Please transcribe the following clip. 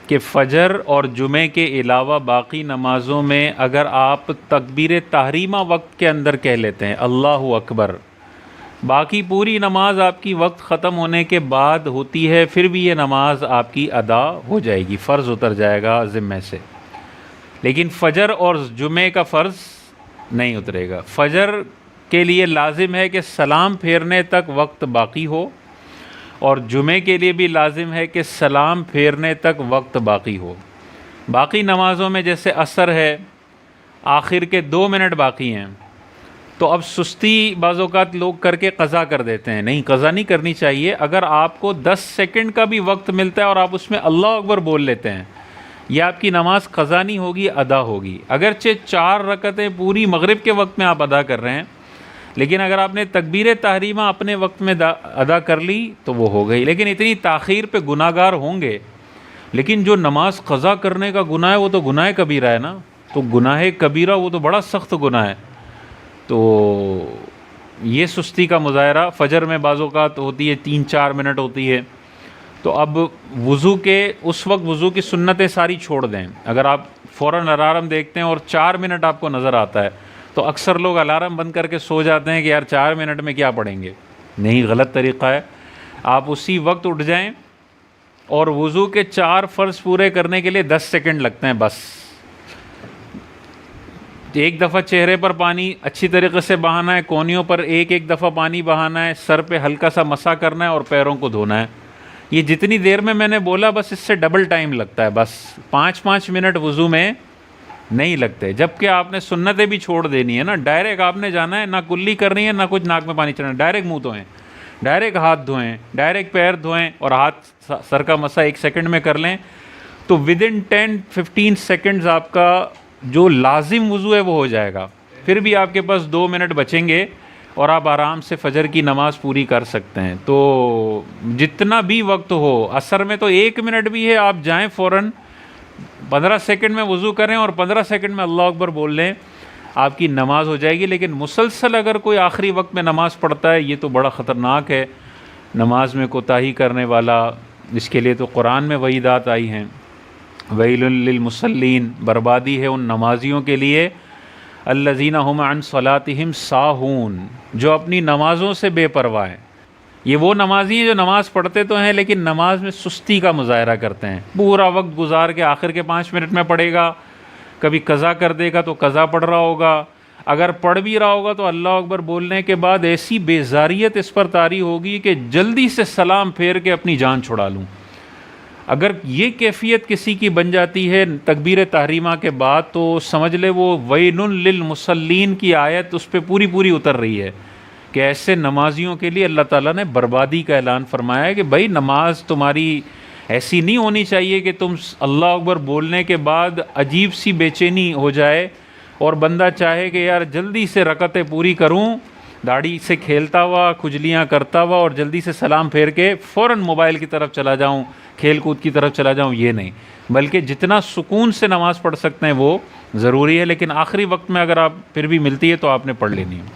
کہ فجر اور جمعے کے علاوہ باقی نمازوں میں اگر آپ تکبیر تحریمہ وقت کے اندر کہہ لیتے ہیں اللہ اکبر، باقی پوری نماز آپ کی وقت ختم ہونے کے بعد ہوتی ہے، پھر بھی یہ نماز آپ کی ادا ہو جائے گی، فرض اتر جائے گا ذمے سے، لیکن فجر اور جمعے کا فرض نہیں اترے گا۔ فجر کے لیے لازم ہے کہ سلام پھیرنے تک وقت باقی ہو، اور جمعے کے لیے بھی لازم ہے کہ سلام پھیرنے تک وقت باقی ہو۔ باقی نمازوں میں جیسے عصر ہے، آخر کے 2 منٹ باقی ہیں، تو اب سستی بعض اوقات لوگ کر کے قضا کر دیتے ہیں، نہیں، قضا نہیں کرنی چاہیے۔ اگر آپ کو 10 سیکنڈ کا بھی وقت ملتا ہے اور آپ اس میں اللہ اکبر بول لیتے ہیں، یہ آپ کی نماز قضا نہیں ہوگی، ادا ہوگی۔ اگرچہ 4 رکعتیں پوری مغرب کے وقت میں آپ ادا کر رہے ہیں، لیکن اگر آپ نے تکبیر تحریمہ اپنے وقت میں ادا کر لی تو وہ ہو گئی، لیکن اتنی تاخیر پہ گناہ گار ہوں گے۔ لیکن جو نماز قضا کرنے کا گناہ ہے وہ تو گناہ کبیرہ ہے نا، تو گناہ کبیرہ وہ تو بڑا سخت گناہ ہے۔ تو یہ سستی کا مظاہرہ فجر میں بعض اوقات ہوتی ہے، 3-4 منٹ ہوتی ہے، تو اب وضو کے اس وقت وضو کی سنتیں ساری چھوڑ دیں۔ اگر آپ فوراً الارم دیکھتے ہیں اور 4 منٹ آپ کو نظر آتا ہے تو اکثر لوگ الارم بند کر کے سو جاتے ہیں کہ یار 4 منٹ میں کیا پڑھیں گے، نہیں، غلط طریقہ ہے۔ آپ اسی وقت اٹھ جائیں، اور وضو کے 4 فرض پورے کرنے کے لیے 10 سیکنڈ لگتے ہیں بس۔ ایک دفعہ چہرے پر پانی اچھی طریقے سے بہانا ہے، کونیوں پر ایک دفعہ پانی بہانا ہے، سر پہ ہلکا سا مسح کرنا ہے اور پیروں کو دھونا ہے۔ یہ جتنی دیر میں نے بولا بس اس سے ڈبل ٹائم لگتا ہے، بس 5-5 منٹ وضو میں نہیں لگتے، جبکہ آپ نے سنتیں بھی چھوڑ دینی ہے نا۔ ڈائریکٹ آپ نے جانا ہے، نہ کلی کرنی ہے، نہ کچھ ناک میں پانی چڑھنا ہے، ڈائریکٹ منہ دھوئیں، ڈائریکٹ ہاتھ دھوئیں، ڈائریکٹ پیر دھوئیں، اور ہاتھ سر کا مسح 1 سیکنڈ میں کر لیں، تو ودن 10-15 سیکنڈز آپ کا جو لازم وضو ہے وہ ہو جائے گا۔ پھر بھی آپ کے پاس 2 منٹ بچیں گے اور آپ آرام سے فجر کی نماز پوری کر سکتے ہیں۔ تو جتنا بھی وقت ہو، عصر میں تو 1 منٹ بھی ہے، آپ جائیں فوراً 15 سیکنڈ میں وضو کریں اور 15 سیکنڈ میں اللہ اکبر بول لیں، آپ کی نماز ہو جائے گی۔ لیکن مسلسل اگر کوئی آخری وقت میں نماز پڑھتا ہے، یہ تو بڑا خطرناک ہے، نماز میں کوتاہی کرنے والا۔ اس کے لیے تو قرآن میں وعیدات آئی ہیں، ویل للمصلین، بربادی ہے ان نمازیوں کے لیے، الذین هم عن صلاتہم ساہون، جو اپنی نمازوں سے بے پرواہ ہیں۔ یہ وہ نمازی ہیں جو نماز پڑھتے تو ہیں لیکن نماز میں سستی کا مظاہرہ کرتے ہیں، پورا وقت گزار کے آخر کے 5 منٹ میں پڑھے گا، کبھی قضا کر دے گا تو قضا پڑھ رہا ہوگا، اگر پڑھ بھی رہا ہوگا تو اللہ اکبر بولنے کے بعد ایسی بیزاریت اس پر طاری ہوگی کہ جلدی سے سلام پھیر کے اپنی جان چھڑا لوں۔ اگر یہ کیفیت کسی کی بن جاتی ہے تکبیر تحریمہ کے بعد، تو سمجھ لے وہ ویل للمصلین کی آیت اس پہ پوری اتر رہی ہے، کہ ایسے نمازیوں کے لیے اللہ تعالیٰ نے بربادی کا اعلان فرمایا ہے کہ بھائی نماز تمہاری ایسی نہیں ہونی چاہیے کہ تم اللہ اکبر بولنے کے بعد عجیب سی بے چینی ہو جائے اور بندہ چاہے کہ یار جلدی سے رکعتیں پوری کروں، داڑھی سے کھیلتا ہوا، کھجلیاں کرتا ہوا، اور جلدی سے سلام پھیر کے فوراً موبائل کی طرف چلا جاؤں، کھیل کود کی طرف چلا جاؤں، یہ نہیں، بلکہ جتنا سکون سے نماز پڑھ سکتے ہیں وہ ضروری ہے۔ لیکن آخری وقت میں اگر آپ پھر بھی ملتی ہے تو آپ نے پڑھ لینی ہے۔